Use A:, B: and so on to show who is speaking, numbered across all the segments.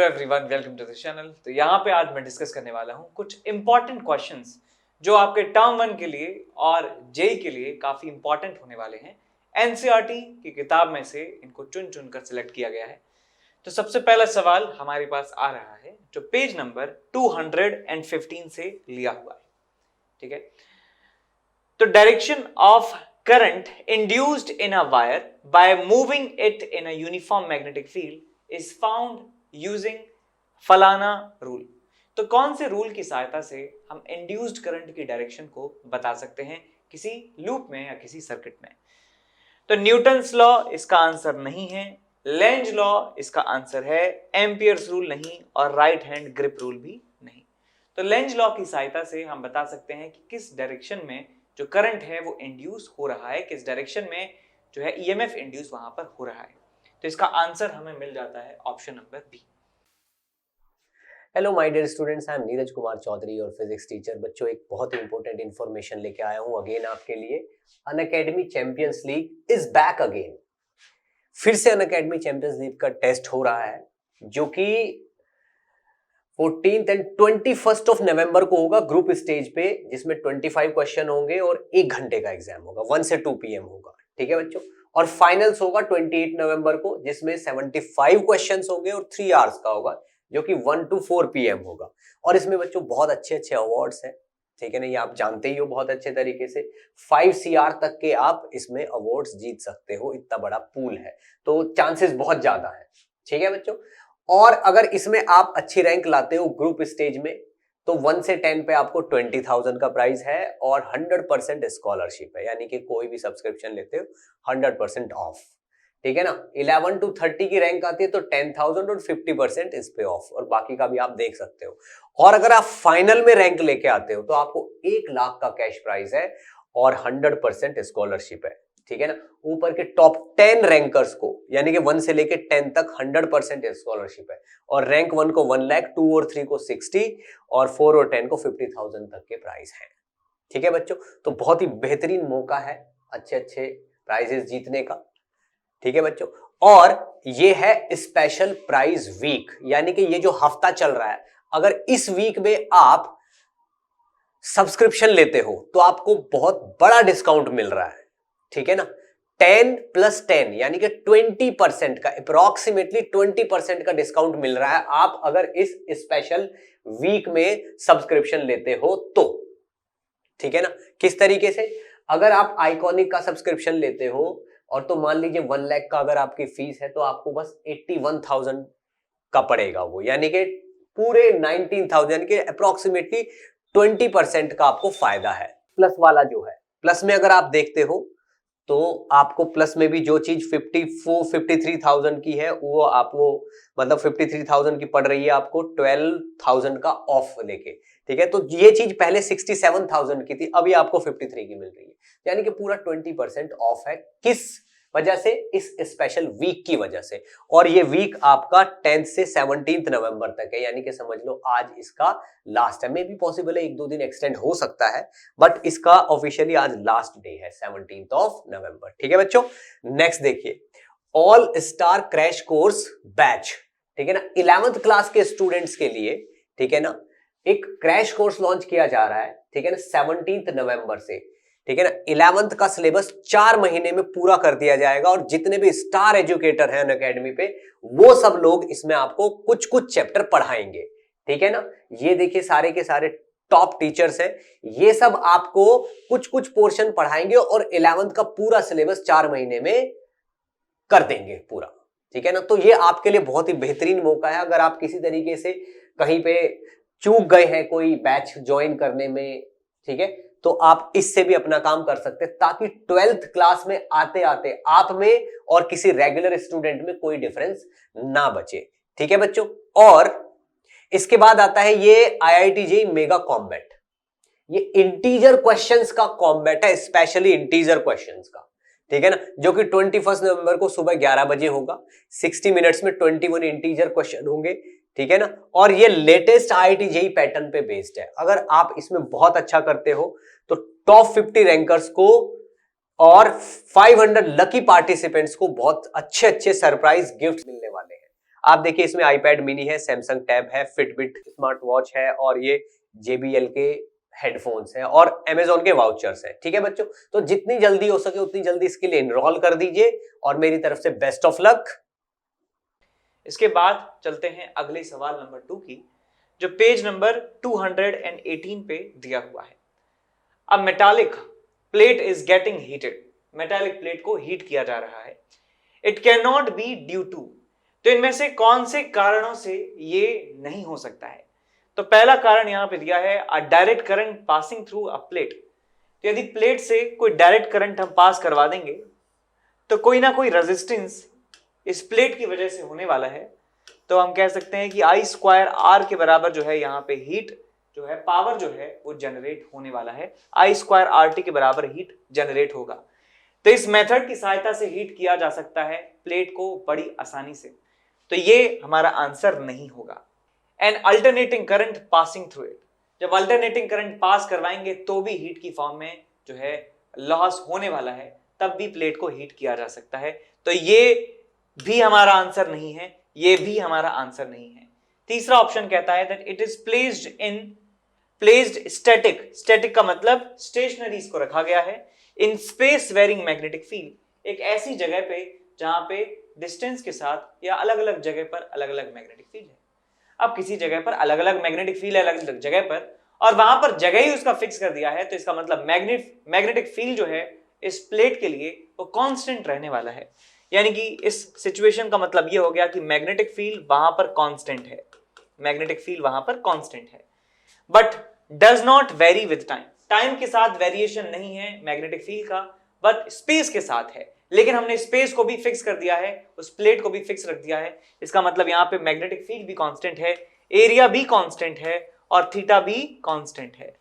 A: Hello everyone, welcome to the channel. तो यहाँ पे आज मैं डिस्कस करने वाला हूँ कुछ इंपॉर्टेंट क्वेश्चंस जो आपके टर्म 1 के लिए और जेई के लिए काफी इंपॉर्टेंट होने वाले हैं। एनसीईआरटी की किताब में से इनको चुन चुन कर सिलेक्ट किया गया है। तो सबसे पहला सवाल हमारे पास आ रहा है जो पेज नंबर 215 से लिया हुआ है। ठीक है, तो direction of current induced in a wire by moving it in a uniform magnetic field is found using फलाना रूल। तो कौन से रूल की सहायता से हम इंड्यूस्ड करंट की डायरेक्शन को बता सकते हैं किसी लूप में या किसी सर्किट में? तो न्यूटन्स लॉ इसका आंसर नहीं है, लेंज लॉ इसका आंसर है, एम्पियर्स रूल नहीं और राइट हैंड ग्रिप रूल भी नहीं। तो लेंज लॉ की सहायता से हम बता सकते हैं कि किस डायरेक्शन में जो करंट है वो इंड्यूस हो रहा है, किस डायरेक्शन में जो है ईएमएफ इंड्यूस वहां पर हो रहा है। तो इसका आंसर हमें मिल जाता है option number B.
B: Hello my dear students, I am Neeraj Kumar Chaudhary और फिजिक्स टीचर। बच्चों, एक बहुत ही इंपॉर्टेंट इन्फॉर्मेशन लेके आया हूं अगेन आपके लिए। Unacademy champions league is back again. फिर से अनअकैडमी चैंपियंस लीग का टेस्ट हो रहा है जो कि 14th and 21st of November को होगा ग्रुप स्टेज पे, जिसमें 25 क्वेश्चन होंगे और 1 घंटे का एग्जाम होगा, 1 से 2 PM होगा। ठीक है बच्चों, और फाइनल्स होगा 28 नवंबर को, जिसमें 75 क्वेश्चंस होंगे और 3 आवर्स का होगा, जो कि 1 to 4 PM होगा। और इसमें बच्चों बहुत अच्छे अच्छे अवार्ड्स हैं। ठीक है ना, ये आप जानते ही हो बहुत अच्छे तरीके से। 5 CR तक के आप इसमें अवार्ड्स जीत सकते हो, इतना बड़ा पूल है, तो चांसेस बहुत ज्यादा है। ठीक है बच्चों, और अगर इसमें आप अच्छी रैंक लाते हो ग्रुप स्टेज में, तो 1 से 10 पे आपको 20,000 का प्राइस है और 100% स्कॉलरशिप है, यानी कि कोई भी सब्सक्रिप्शन लेते हो 100% ऑफ। ठीक है ना, 11 to 30 की रैंक आती है तो 10,000 और 50% इस पे ऑफ, और बाकी का भी आप देख सकते हो। और अगर आप फाइनल में रैंक लेके आते हो तो आपको 1 लाख का कैश प्राइज है और 100% स्कॉलरशिप है। ठीक है ना, ऊपर के टॉप 10 रैंकर्स को, यानी कि 1 से लेके 10 तक 100% स्कॉलरशिप है, और रैंक 1 को 1 लाख, 2 और 3 को 60 और 4 और 10 को 50,000 तक के प्राइस हैं। ठीक है बच्चों, तो बहुत ही बेहतरीन मौका है अच्छे अच्छे प्राइजेस जीतने का। ठीक है बच्चों, और ये है स्पेशल प्राइज वीक, यानी कि ये जो हफ्ता चल रहा है, अगर इस वीक में आप सब्सक्रिप्शन लेते हो तो आपको बहुत बड़ा डिस्काउंट मिल रहा है। ठीक है ना, 10 + 10 यानी कि 20% का, अप्रोक्सीमेटली 20% का डिस्काउंट मिल रहा है आप अगर इस स्पेशल वीक में सब्सक्रिप्शन लेते हो तो। ठीक है ना, किस तरीके से? अगर आप आइकॉनिक का सब्सक्रिप्शन लेते हो और तो मान लीजिए 1 लाख का अगर आपकी फीस है, तो आपको बस 81,000 का पड़ेगा वो, यानी कि पूरे 19,000, यानी कि अप्रोक्सीमेटली 20% का आपको फायदा है। प्लस वाला जो है, प्लस में अगर आप देखते हो तो आपको प्लस में भी जो चीज 53,000 की है, वो आपको मतलब 53,000 की पड़ रही है आपको 12,000 का ऑफ लेके। ठीक है, तो ये चीज पहले 67,000 की थी, अभी आपको 53 की मिल रही है, यानी कि पूरा 20% ऑफ है। किस वजह से? इस स्पेशल वीक की वजह से। और ये वीक आपका 10 से 17 नवंबर तक है, यानी कि समझ लो आज इसका लास्ट है। मे भी पॉसिबल है 1-2 दिन एक्सटेंड हो सकता है, बट इसका ऑफिशियली आज लास्ट डे है, 17 नवंबर। ठीक है बच्चों, नेक्स्ट देखिए, all star crash course batch. ठीक है ना, 11th क्लास के स्टूडेंट्स के लिए, ठीक है ना, एक क्रैश कोर्स लॉन्च किया जा रहा है। ठीक है ना, 17 नवंबर से। ठीक है ना, 11th का सिलेबस 4 महीने में पूरा कर दिया जाएगा, और जितने भी स्टार एजुकेटर हैं अनअकैडमी पे, वो सब लोग इसमें आपको कुछ कुछ चैप्टर पढ़ाएंगे। ठीक है ना, ये देखिए सारे के सारे टॉप टीचर्स हैं, ये सब आपको कुछ कुछ पोर्शन पढ़ाएंगे और 11th का पूरा सिलेबस 4 महीने में कर देंगे पूरा। ठीक है ना, तो ये आपके लिए बहुत ही बेहतरीन मौका है। अगर आप किसी तरीके से कहीं पे चूक गए हैं कोई बैच ज्वाइन करने में, ठीक है, तो आप इससे भी अपना काम कर सकते हैं, ताकि 12th क्लास में आते आते आप में और किसी रेगुलर स्टूडेंट में कोई डिफरेंस ना बचे। ठीक है बच्चों, और इसके बाद आता है ये IIT JEE मेगा कॉम्बैट। ये इंटीजर क्वेश्चंस का कॉम्बैट है, स्पेशली इंटीजर क्वेश्चंस का। ठीक है ना, जो कि 21 नवंबर को सुबह 11 बजे होगा। 60 मिनट्स में 21 इंटीजर क्वेश्चन होंगे। ठीक है ना, और ये लेटेस्ट IIT JEE पैटर्न पे बेस्ड है। अगर आप इसमें बहुत अच्छा करते हो तो टॉप 50 रैंकर्स को और 500 लकी पार्टिसिपेंट्स को बहुत अच्छे अच्छे सरप्राइज गिफ्ट मिलने वाले हैं। आप देखिए इसमें आईपैड मिनी है, सैमसंग टैब है, फिटबिट स्मार्ट वॉच है और ये JBL के हेडफोन्स हैं और Amazon के वाउचर्स हैं। ठीक है बच्चों, तो जितनी जल्दी हो सके उतनी जल्दी इसके लिए एनरोल कर दीजिए और मेरी तरफ से बेस्ट ऑफ लक।
A: इसके बाद चलते हैं अगले सवाल नंबर 2 की, जो पेज नंबर 218 पे दिया हुआ है। A metallic plate is getting heated, metallic plate को हीट किया जा रहा है। It can not be due to, तो इनमें से कौन से कारणों से ये नहीं हो सकता है? तो पहला कारण यहां पे दिया है अ direct current passing through a plate. तो यदि प्लेट से कोई डायरेक्ट करंट हम पास करवा देंगे तो कोई ना कोई रेजिस्टेंस इस प्लेट की वजह से होने वाला है। तो हम कह सकते हैं कि I स्क्वायर R के बराबर जो है यहाँ पे हीट जो है, पावर जो है वो जनरेट होने वाला है। I स्क्वायर RT के बराबर हीट जनरेट होगा। तो इस मेथड की सहायता से हीट किया जा सकता है प्लेट को बड़ी आसानी से। तो ये हमारा आंसर नहीं होगा। N alternating current passing through it, जब अल्टरनेटिंग करंट पास करवाएंगे तो भी हीट की फॉर्म में जो है लॉस होने वाला है, तब भी प्लेट को हीट किया जा सकता है। तो ये भी हमारा आंसर नहीं है, ये भी हमारा आंसर नहीं है। तीसरा ऑप्शन कहता है that it is placed static, static का मतलब स्टेशनरी इसको रखा गया है, in space varying magnetic field, एक ऐसी जगह पे जहां पे डिस्टेंस के साथ या अलग अलग जगह पर अलग अलग मैग्नेटिक फील्ड है। अब किसी जगह पर अलग अलग मैग्नेटिक फील्ड है, अलग अलग जगह पर, और वहां पर जगह ही उसका फिक्स कर दिया है, तो इसका मतलब मैग्नेटिक फील्ड जो है इस प्लेट के लिए वो कांस्टेंट रहने वाला है। यानी कि इस सिचुएशन का मतलब ये हो गया कि मैग्नेटिक फील्ड वहां पर कांस्टेंट है, मैग्नेटिक फील्ड वहां पर कांस्टेंट है, but does not very with time, time के साथ वेरिएशन नहीं है मैग्नेटिक फील्ड का, बट स्पेस के साथ है। लेकिन हमने स्पेस को भी फिक्स कर दिया है, उस प्लेट को भी फिक्स रख दिया है। इसका मतलब यहाँ पे मैग्नेटिक फील्ड भी कांस्टेंट है, एरिया भी कांस्टेंट है और थीटा भी कांस्टेंट है।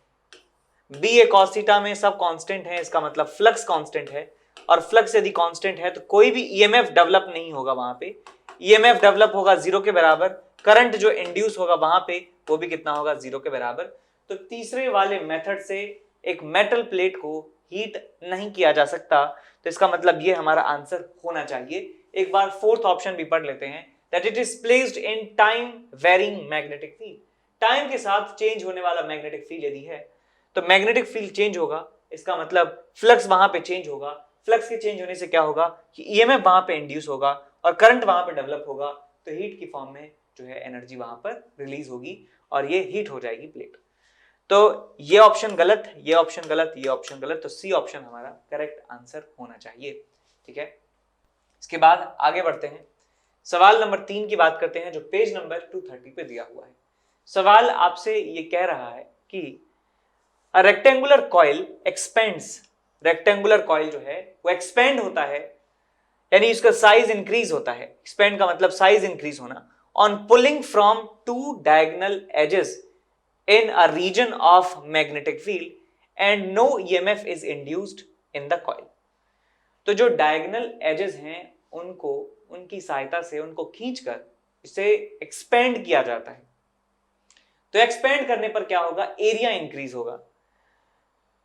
A: बी ए कॉस थीटा में सब कांस्टेंट है, इसका मतलब फ्लक्स कांस्टेंट है, और फ्लक्स यदि कांस्टेंट है तो कोई भी ईएमएफ डेवलप नहीं होगा वहां पे। ईएमएफ डेवलप होगा 0 के बराबर, करंट जो इंड्यूस होगा वहां पे वो भी कितना होगा, 0 के बराबर। तो तीसरे वाले मेथड से एक मेटल प्लेट को हीट नहीं किया जा सकता, तो इसका मतलब ये हमारा आंसर होना चाहिए। एक बार फोर्थ ऑप्शन भी पढ़ लेते हैं, that it is placed in time varying magnetic field, time के साथ चेंज होने वाला मैग्नेटिक फील्ड यदि है तो मैग्नेटिक फील्ड चेंज होगा, इसका मतलब फ्लक्स वहां पे चेंज होगा। फ्लक्स के चेंज होने से क्या होगा कि ईएमएफ वहां पे इंड्यूस होगा और करंट वहां पे डेवलप होगा, तो हीट की फॉर्म में जो है एनर्जी वहां पर रिलीज होगी और ये हीट हो जाएगी प्लेट। तो ये ऑप्शन गलत, ये ऑप्शन गलत, ये ऑप्शन गलत, तो सी ऑप्शन हमारा करेक्ट आंसर होना चाहिए। ठीक है, इसके बाद आगे बढ़ते हैं, सवाल नंबर 3 की बात करते हैं जो पेज नंबर 230 पे दिया हुआ है। सवाल आपसे ये कह रहा है कि a rectangular coil expends, rectangular coil जो है वो एक्सपेंड होता है, यानी इसका साइज इंक्रीज होता है, एक्सपेंड का मतलब साइज इंक्रीज होना, on pulling from two diagonal edges in a region of magnetic field and no EMF is induced in the coil। तो जो डायगोनल एजेस हैं उनको, उनकी सहायता से उनको खींचकर इसे एक्सपेंड किया जाता है। तो एक्सपेंड करने पर क्या होगा, एरिया इंक्रीज होगा।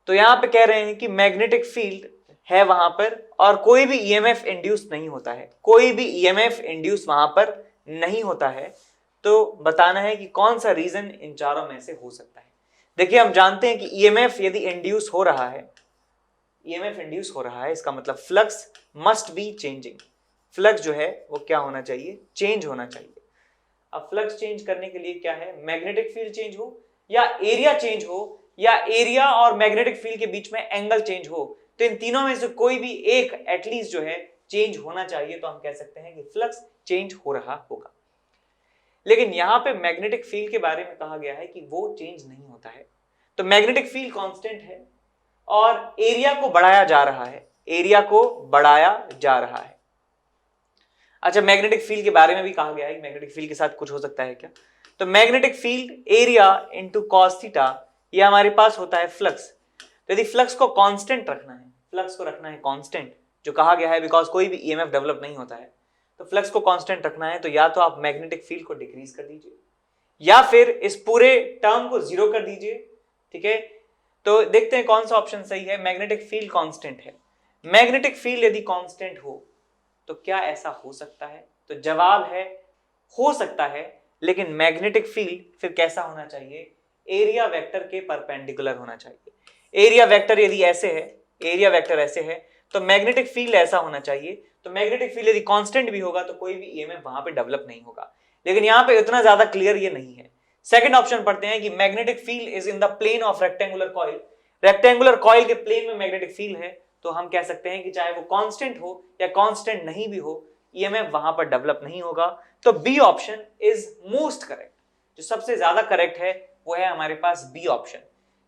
A: तो यहां पे कह रहे हैं कि मैग्नेटिक फील्ड है वहां पर और कोई भी ईएमएफ इंड्यूस नहीं होता है, कोई भी ईएमएफ इंड्यूस वहां पर नहीं होता है। तो बताना है कि कौन सा रीजन इन चारों में से हो सकता है। देखिए हम जानते हैं कि ईएमएफ यदि इंड्यूस हो रहा है, ईएमएफ इंड्यूस हो रहा है, इसका मतलब flux must be changing, flux जो है वो क्या होना चाहिए, चेंज होना चाहिए। अब फ्लक्स चेंज करने के लिए क्या है, मैग्नेटिक फील्ड चेंज हो या एरिया चेंज हो या एरिया और मैग्नेटिक फील्ड के बीच में एंगल चेंज हो, तो इन तीनों में से कोई भी एक एटलीस्ट जो है चेंज होना चाहिए। तो हम कह सकते हैं कि फ्लक्स चेंज हो रहा होगा। लेकिन यहां पे मैग्नेटिक फील्ड के बारे में कहा गया है कि वो चेंज नहीं होता है, तो मैग्नेटिक फील्ड कांस्टेंट है और एरिया को बढ़ाया जा रहा है, एरिया को बढ़ाया जा रहा है। अच्छा, मैग्नेटिक फील्ड के बारे में भी कहा गया है, मैग्नेटिक फील्ड के साथ कुछ हो सकता है क्या, तो magnetic field area into cos theta, ये हमारे पास होता है फ्लक्स। तो यदि फ्लक्स को कांस्टेंट रखना है, फ्लक्स को रखना है कांस्टेंट, जो कहा गया है बिकॉज कोई भी ईएमएफ डेवलप नहीं होता है, तो फ्लक्स को कांस्टेंट रखना है, तो या तो आप मैग्नेटिक फील्ड को डिक्रीज कर दीजिए या फिर इस पूरे टर्म को 0 कर दीजिए। ठीक है, तो देखते हैं कौन सा ऑप्शन सही है। मैग्नेटिक फील्ड कांस्टेंट है, मैग्नेटिक फील्ड यदि कांस्टेंट हो तो क्या ऐसा हो सकता है, तो जवाब है हो सकता है, लेकिन मैग्नेटिक फील्ड फिर कैसा होना चाहिए, एरिया वेक्टर के परपेंडिकुलर होना चाहिए। एरिया वेक्टर यदि ऐसे है, एरिया वेक्टर ऐसे है, तो मैग्नेटिक फील्ड ऐसा होना चाहिए। तो मैग्नेटिक फील्ड यदि कांस्टेंट भी होगा तो कोई भी ईएमएफ वहां पे डेवलप नहीं होगा, लेकिन यहां पे इतना ज्यादा क्लियर ये नहीं है। सेकंड ऑप्शन पढ़ते हैं कि magnetic field is in the plane of rectangular coil. Rectangular coil के प्लेन में मैग्नेटिक फील्ड है, तो हम कह सकते हैं कि चाहे वो कांस्टेंट हो या कांस्टेंट नहीं भी हो, ईएमएफ वहां पर डेवलप नहीं होगा। तो B option is most correct, जो सबसे ज्यादा करेक्ट है वो है हमारे पास बी ऑप्शन।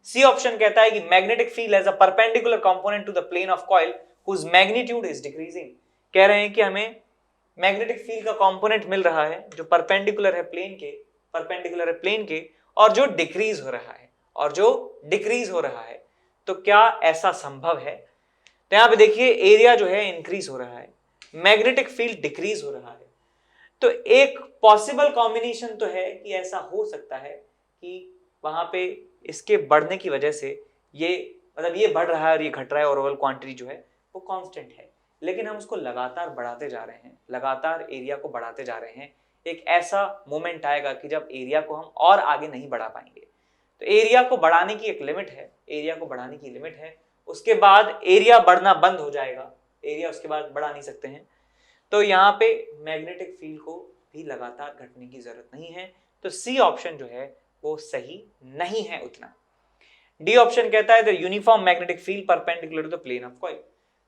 A: सी ऑप्शन कहता है कि magnetic field as a perpendicular component to the plane of coil whose magnitude is decreasing. कह रहे हैं कि हमें मैग्नेटिक फील्ड का कंपोनेंट मिल रहा है जो परपेंडिकुलर है प्लेन के, और जो डिक्रीज हो रहा है, तो क्या ऐसा संभव है? तो यहां पे देखिए एरिया जो है इंक्रीज हो रहा है, मैग्नेटिक फील्ड डिक्रीज हो रहा है। तो एक पॉसिबल कॉम्बिनेशन तो है कि ऐसा हो सकता है कि वहां पे इसके बढ़ने की वजह से ये मतलब ये बढ़ रहा है और ये घट रहा है, और ओवरऑल क्वांटिटी जो है वो कांस्टेंट है, लेकिन हम उसको लगातार बढ़ाते जा रहे हैं, लगातार एरिया को बढ़ाते जा रहे हैं। एक ऐसा मोमेंट आएगा कि जब एरिया को हम और आगे नहीं बढ़ा पाएंगे। तो एरिया को बढ़ाने की एक लिमिट है, उसके बाद एरिया बढ़ना बंद हो जाएगा, एरिया उसके बाद बढ़ा नहीं सकते हैं। तो यहाँ पे मैग्नेटिक फील्ड को भी लगातार घटने की जरूरत नहीं है। तो सी ऑप्शन जो है वो सही नहीं है उतना। डी ऑप्शन कहता है the uniform magnetic field perpendicular to the plane of coil.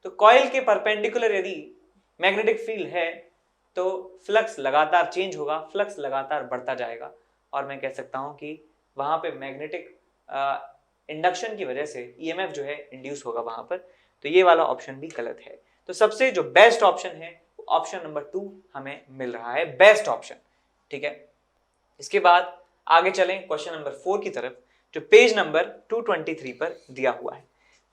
A: तो कॉइल के परपेंडिकुलर यदि मैग्नेटिक फील्ड है तो फ्लक्स लगातार चेंज होगा, फ्लक्स लगातार बढ़ता जाएगा, और मैं कह सकता हूं कि वहां पे मैग्नेटिक इंडक्शन की वजह से ईएमएफ जो है इंड्यूस होगा वहां पर। तो ये वाला ऑप्शन भी गलत है। तो सबसे जो बेस्ट ऑप्शन है ऑप्शन नंबर 2 हमें मिल रहा है, बेस्ट ऑप्शन। ठीक है, इसके बाद आगे चलें क्वेश्चन नंबर 4 की तरफ, जो पेज नंबर 223 पर दिया हुआ है।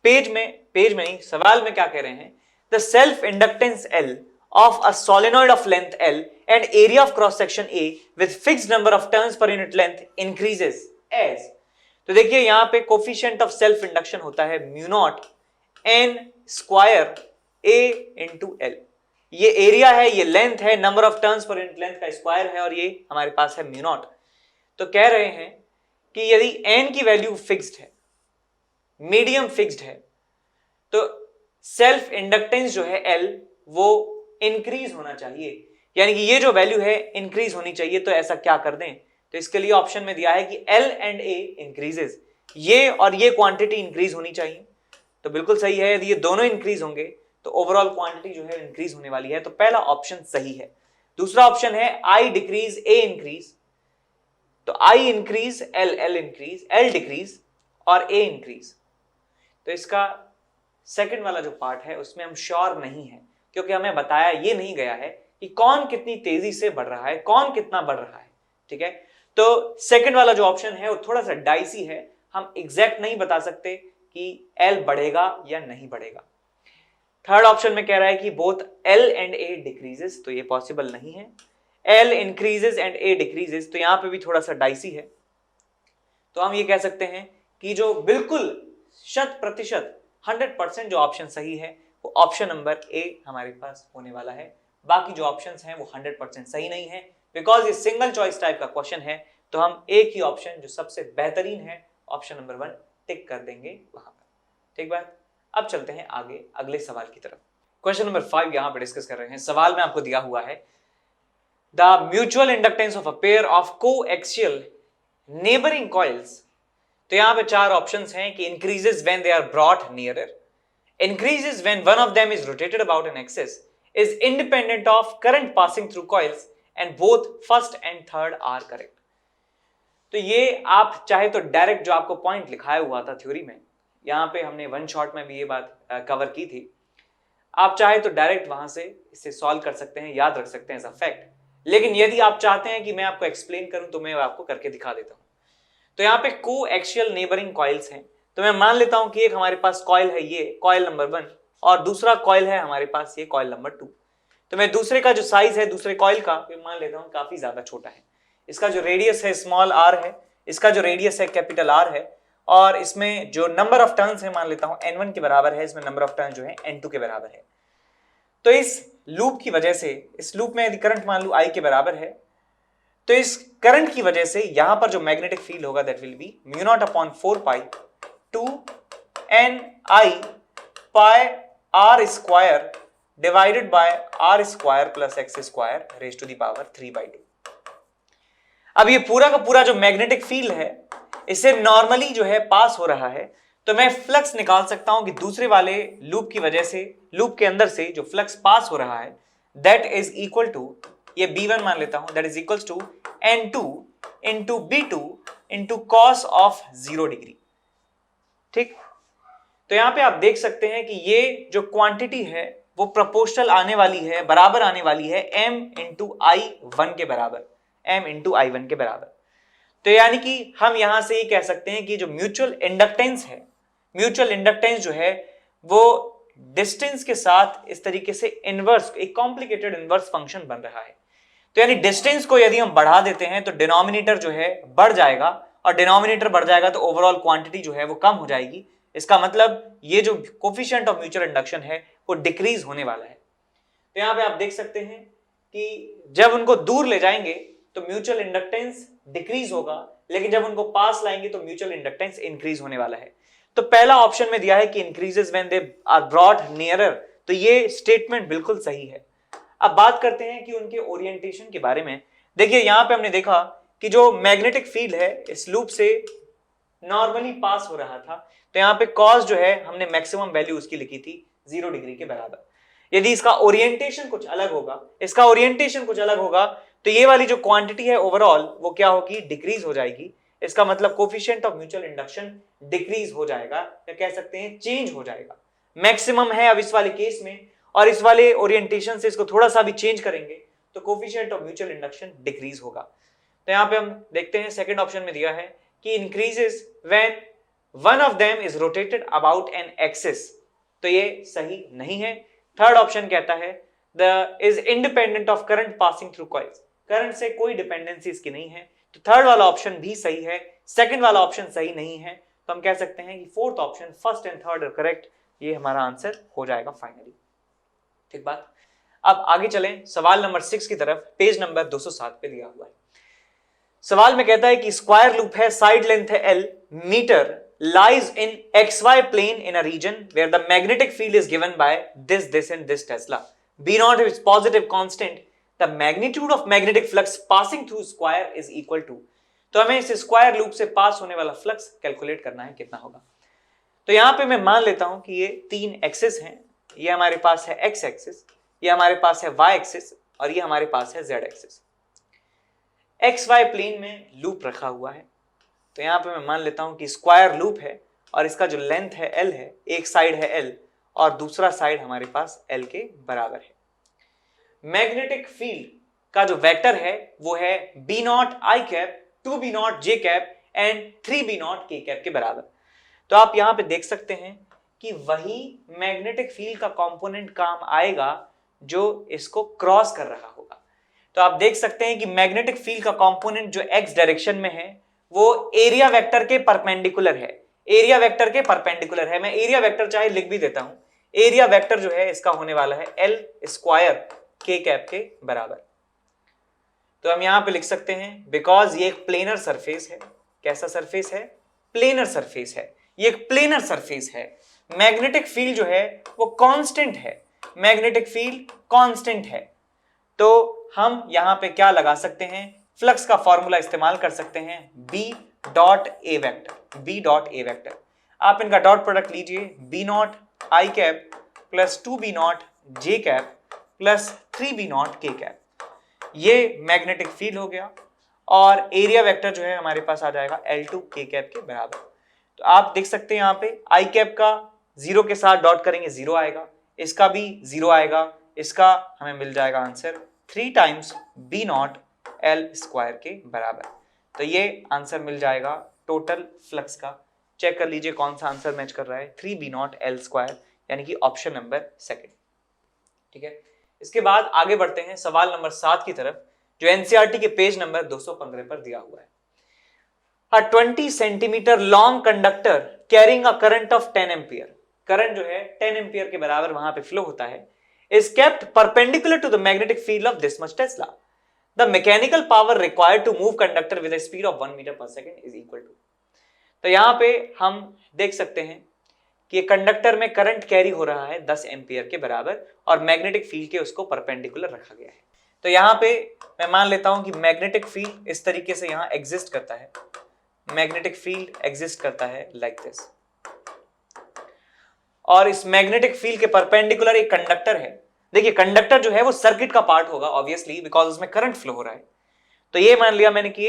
A: पेज में ही सवाल में क्या कह रहे हैं, the self inductance L of a solenoid of length L and area of cross section A with fixed number of turns per unit length increases as। तो देखिए यहां पे कोफिशिएंट ऑफ सेल्फ इंडक्शन होता है mu naught n square A into L। ये area है, ये length है, number of turns per unit length का स्क्वायर है, और ये हमारे पास है म्यू नॉट। तो कह रहे हैं कि यदि n की वैल्यू फिक्स्ड है, मीडियम फिक्स्ड है, तो सेल्फ इंडक्टेंस जो है L वो इंक्रीज होना चाहिए, यानी कि ये जो वैल्यू है इंक्रीज होनी चाहिए। तो ऐसा क्या कर दें, तो इसके लिए ऑप्शन में दिया है कि L एंड A इंक्रीजेस, ये और ये क्वांटिटी इंक्रीज होनी चाहिए। तो बिल्कुल सही है, यदि ये दोनों इंक्रीज होंगे तो ओवरऑल क्वांटिटी जो है इंक्रीज होने वाली है। तो पहला ऑप्शन सही है। दूसरा ऑप्शन है I डिक्रीज A इंक्रीज, तो I increase L increase, L decrease और A इंक्रीज। तो इसका सेकंड वाला जो पार्ट है उसमें हम श्योर नहीं है, क्योंकि हमें बताया ये नहीं गया है कि कौन कितनी तेजी से बढ़ रहा है, कौन कितना बढ़ रहा है। ठीक है, तो सेकंड वाला जो ऑप्शन है वो थोड़ा सा डाइसी है, हम एग्जैक्ट नहीं बता सकते कि L बढ़ेगा या नहीं बढ़ेगा। थर्ड ऑप्शन में कह रहा है कि both L and A decreases, तो ये पॉसिबल नहीं है। L increases and A decreases, तो यहां पे भी थोड़ा सा डाइसी है। तो हम ये कह सकते हैं कि जो बिल्कुल 100% जो ऑप्शन सही है वो ऑप्शन नंबर A हमारे पास होने वाला है। बाकी जो ऑप्शंस हैं वो 100% सही नहीं है, बिकॉज ये सिंगल चॉइस टाइप का क्वेश्चन है। तो हम एक ही ऑप्शन जो सबसे बेहतरीन है ऑप्शन नंबर 1 टिक कर देंगे वहां पर। ठीक बात, अब चलते हैं आगे अगले सवाल की तरफ। क्वेश्चन नंबर 5 यहां पर डिस्कस कर रहे हैं। सवाल में आपको दिया हुआ है the mutual inductance of a pair of coaxial neighbouring coils. तो यहां पे 4 ऑप्शंस हैं कि increases when they are brought nearer, increases when one of them is rotated about an axis, is independent of current passing through coils, and both first and third are correct। तो ये आप चाहे तो direct जो आपको point लिखाया हुआ था थ्योरी में, यहाँ पे हमने वन शॉट में भी ये बात कवर की थी, आप चाहे तो डायरेक्ट वहां से इसे सॉल्व कर सकते हैं, याद रख सकते हैं एज अ फैक्ट। लेकिन यदि आप चाहते हैं कि मैं आपको एक्सप्लेन करूं तो मैं आपको करके दिखा देता हूं। तो यहाँ पे कोएक्सियल नेबरिंग कॉइल्स हैं, तो मैं मान लेता हूं कि एक हमारे पास कॉइल है ये कॉइल नंबर 1, और दूसरा कॉइल है हमारे पास ये कॉइल नंबर 2। तो मैं दूसरे का जो साइज है दूसरे कॉइल का मान लेता हूं काफी ज्यादा छोटा है। इसका जो रेडियस है स्मॉल r है, इसका जो रेडियस है कैपिटल R है, और इसमें जो नंबर ऑफ टर्न्स है मान लेता हूं n1 के बराबर है, इसमें नंबर ऑफ टर्न जो है n2 के बराबर है। तो इस लूप की वजह से, इस लूप में यदि करंट मान लूं I के बराबर है, तो इस करंट की वजह से यहां पर जो मैग्नेटिक फील्ड होगा that will be mu not upon 4 pi 2 N I pi R square divided by R square plus X square raise to the power 3/2। अब ये पूरा का पूरा जो मैग्नेटिक फील्ड है इसे नॉर्मली जो है पास हो रहा है, तो मैं फ्लक्स निकाल सकता हूं कि दूसरे वाले लूप की वजह से, लूप के अंदर से जो फ्लक्स पास हो रहा है दैट इज इक्वल टू, ये B1 मान लेता हूं, that is equal to N2 into B2 into cos of 0 degree. ठीक, तो यहां पे आप देख सकते हैं कि ये जो क्वांटिटी है वो प्रोपोर्शनल आने वाली है, बराबर आने वाली है M इंटू I1 के बराबर, M इंटू I1 के बराबर। तो यानी कि हम यहां से ये कह सकते हैं कि जो म्यूचुअल इंडक्टेंस है, म्यूचुअल इंडक्टेंस जो है वो डिस्टेंस के साथ इस तरीके से इनवर्स, एक कॉम्प्लिकेटेड इनवर्स फंक्शन बन रहा है। तो यानी डिस्टेंस को यदि हम बढ़ा देते हैं तो डिनोमिनेटर जो है बढ़ जाएगा, और डिनोमिनेटर बढ़ जाएगा तो ओवरऑल क्वांटिटी जो है वो कम हो जाएगी। इसका मतलब ये जो कोफिशिएंट ऑफ म्यूचुअल इंडक्शन है वो डिक्रीज होने वाला है। तो यहां पे आप देख सकते हैं कि जब उनको दूर ले जाएंगे तो म्यूचुअल इंडक्टेंस डिक्रीज होगा, लेकिन जब उनको पास लाएंगे तो म्यूचुअल इंडक्टेंस इंक्रीज होने वाला है। तो पहला ऑप्शन में दिया है कि increases when they are brought nearer, तो ये स्टेटमेंट बिल्कुल सही है। अब बात करते हैं कि उनके ओरिएंटेशन के बारे में। देखिए यहां पे हमने देखा कि जो मैग्नेटिक फील्ड है इस लूप से नॉर्मली पास हो रहा था, तो यहां पे कॉस जो है हमने मैक्सिमम वैल्यू उसकी लिखी थी 0 डिग्री के बराबर। यदि इसका ओरिएंटेशन कुछ अलग होगा, इसका ओरिएंटेशन कुछ अलग होगा, तो ये वाली जो क्वांटिटी है ओवरऑल वो क्या होगी, डिक्रीज हो जाएगी। इसका मतलब coefficient of mutual induction decrease हो जाएगा, या कह सकते हैं चेंज हो जाएगा। मैक्सिमम है अब इस वाले केस में, और इस वाले ओरिएंटेशन से इसको थोड़ा सा भी चेंज करेंगे तो coefficient of mutual induction decrease होगा। तो यहां पे हम देखते हैं सेकंड ऑप्शन में दिया है कि increases when one of them is rotated about an axis, तो ये सही नहीं है। थर्ड ऑप्शन कहता है the is independent of current passing through coils, current से कोई डिपेंडेंसी इसकी नहीं है, तो थर्ड वाला ऑप्शन भी सही है, सेकंड वाला ऑप्शन सही नहीं है। तो हम कह सकते हैं कि fourth option, first and third are correct, ये हमारा आंसर हो जाएगा फाइनली। ठीक बात। अब आगे चलें सवाल नंबर 6 की तरफ, पेज नंबर 207 पे दिया हुआ है। सवाल में कहता है कि स्क्वायर लूप है, साइड लेंथ है L metre, lies in XY plane in a region where the magnetic field is given by this and this Tesla. B naught is positive constant. The magnitude of magnetic flux passing through square is equal to. तो हमें इस square loop से पास होने वाला flux calculate करना है, कितना होगा। तो यहां पे मैं मान लेता हूं कि ये 3 एक्सिस हैं, ये हमारे पास है x एक्सिस, ये हमारे पास है y एक्सिस, और ये हमारे पास है z एक्सिस। XY प्लेन में लूप रखा हुआ है, तो यहां पे मैं मान लेता हूं कि स्क्वायर लूप है और इसका जो लेंथ है L है, एक साइड है L और दूसरा साइड हमारे पास L के बराबर है। मैग्नेटिक फील्ड का जो वेक्टर है वो है B not I cap, 2B not J cap and 3B not K cap के बराबर। तो आप यहां पे देख सकते हैं कि वही मैग्नेटिक फील्ड का कंपोनेंट काम आएगा जो इसको क्रॉस कर रहा होगा। तो आप देख सकते हैं कि मैग्नेटिक फील्ड का कंपोनेंट जो x डायरेक्शन में है वो एरिया वेक्टर के परपेंडिकुलर है, एरिया वेक्टर के परपेंडिकुलर है। मैं एरिया वेक्टर चाहे लिख भी देता हूं, एरिया वेक्टर जो है इसका होने वाला है L स्क्वायर K कैप के बराबर। तो हम यहां पे लिख सकते हैं बिकॉज ये एक प्लेनर सरफेस है। कैसा सरफेस है? प्लेनर सरफेस है, ये एक प्लेनर सरफेस है। मैग्नेटिक फील्ड जो है वो कांस्टेंट है, मैग्नेटिक फील्ड कांस्टेंट है। तो हम यहां पे क्या लगा सकते हैं, फ्लक्स का फॉर्मूला इस्तेमाल कर सकते हैं, B dot A vector, B dot A vector. आप इनका डॉट प्रोडक्ट लीजिए, B not I cap plus 2B not J cap plus 3B not K cap. ये मैग्नेटिक फील्ड हो गया, और एरिया वेक्टर जो है हमारे पास आ जाएगा L2 K कैप के बराबर। तो आप देख सकते हैं यहाँ पे I कैप का 0 के साथ डॉट करेंगे 0 आएगा, इसका भी 0 आएगा, इसका हमें मिल जाएगा answer 3 times B not L square के बराबर। तो ये आंसर मिल जाएगा टोटल फ्लक्स का। चेक कर लीजिए कौन सा आंसर मैच कर रहा है, 3B नॉट L स्क्वायर, यानी कि ऑप्शन नंबर सेकंड। ठीक है, इसके बाद आगे बढ़ते हैं सवाल नंबर 7 की तरफ, जो एनसीईआरटी के पेज नंबर 215 पर दिया हुआ है। A 20 centimetre long conductor carrying a current of 10 ampere, current जो है 10 एम्पियर के बराबर वहां पे फ्लो होता है, is kept perpendicular to the magnetic field of this much Tesla. The mechanical power required to move conductor with speed of 1 metre per second is equal to. तो यहां पे हम देख सकते हैं कि कंडक्टर में करंट कैरी हो रहा है 10 एम्पियर के बराबर और मैग्नेटिक फील्ड के उसको परपेंडिकुलर रखा गया है। तो यहां पे मैं मान लेता हूं कि मैग्नेटिक फील्ड इस तरीके से यहां एग्जिस्ट करता है, मैग्नेटिक फील्ड एग्जिस्ट करता है लाइक दिस, और इस मैग्नेटिक फील्ड के परपेंडिकुलर एक कंडक्टर है। देखिए कंडक्टर जो है वो सर्किट का पार्ट होगा ऑब्वियसली, बिकॉज उसमें करंट फ्लो हो रहा है। तो ये मान लिया मैंने कि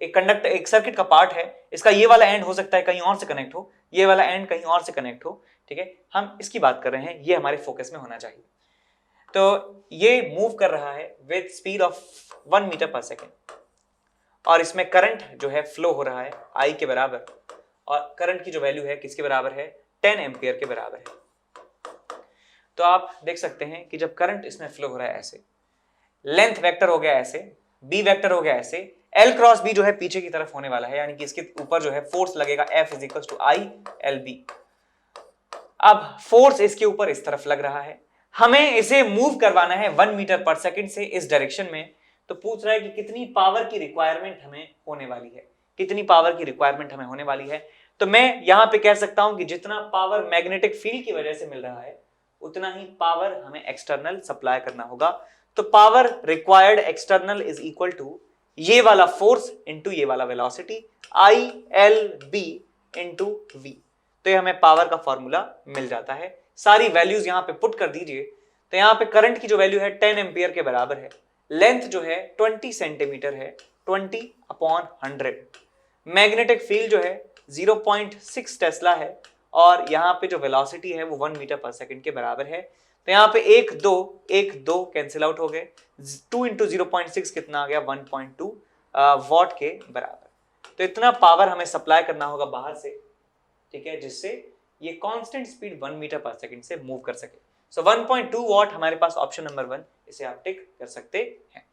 A: एक कंडक्टर एक सर्किट का पार्ट है, इसका ये वाला एंड हो सकता है कहीं और से कनेक्ट हो, ये वाला एंड कहीं और से कनेक्ट हो, ठीक है, हम इसकी बात कर रहे हैं, ये हमारे फोकस में होना चाहिए। तो ये मूव कर रहा है with speed of 1 metre per second और इसमें करंट जो है फ्लो हो रहा है I के बराबर, और करंट की जो वैल्यू है किसके बराबर है, 10 एम्पियर के बराबर है। तो आप देख सकते हैं कि जब करंट इसमें फ्लो हो रहा है ऐसे, लेंथ वेक्टर हो गया ऐसे, बी वेक्टर हो गया ऐसे, L क्रॉस बी जो है पीछे की तरफ होने वाला है, यानी कि इसके ऊपर जो है फोर्स लगेगा F is equal to I L B। अब फोर्स इसके ऊपर इस तरफ लग रहा है, हमें इसे मूव करवाना है 1 मीटर पर सेकंड से इस डायरेक्शन में। तो पूछ रहा है कि कितनी पावर की रिक्वायरमेंट हमें होने वाली है, कितनी पावर की रिक्वायरमेंट हमें होने वाली है। तो मैं यहां पे कह सकता हूं कि जितना पावर मैग्नेटिक फील्ड की वजह से मिल रहा है उतना ही पावर हमें एक्सटर्नल सप्लाई करना होगा। तो power required external is equal to ये वाला फोर्स इंटू ये वाला velocity I L B into V. तो ये हमें पावर का फॉर्मूला मिल जाता है। सारी वैल्यूज यहां पे पुट कर दीजिए। तो यहां पे करंट की जो वैल्यू है 10 एम्पियर के बराबर है, लेंथ जो है 20 सेंटीमीटर है, 20/100। मैग्नेटिक फील्ड जो है 0.6 टेस्ला है और यहाँ पे जो वेलोसिटी है वो 1 मीटर पर सेकंड के बराबर है। तो यहाँ पे 1 2 कैंसिल आउट हो गए, 2 इंटू 0.6 कितना आ गया, 1.2 वॉट के बराबर। तो इतना पावर हमें सप्लाई करना होगा बाहर से, ठीक है, जिससे ये कांस्टेंट स्पीड 1 मीटर पर सेकंड से मूव कर सके। सो 1.2 वॉट हमारे पास ऑप्शन नंबर 1, इसे आप टिक कर सकते हैं।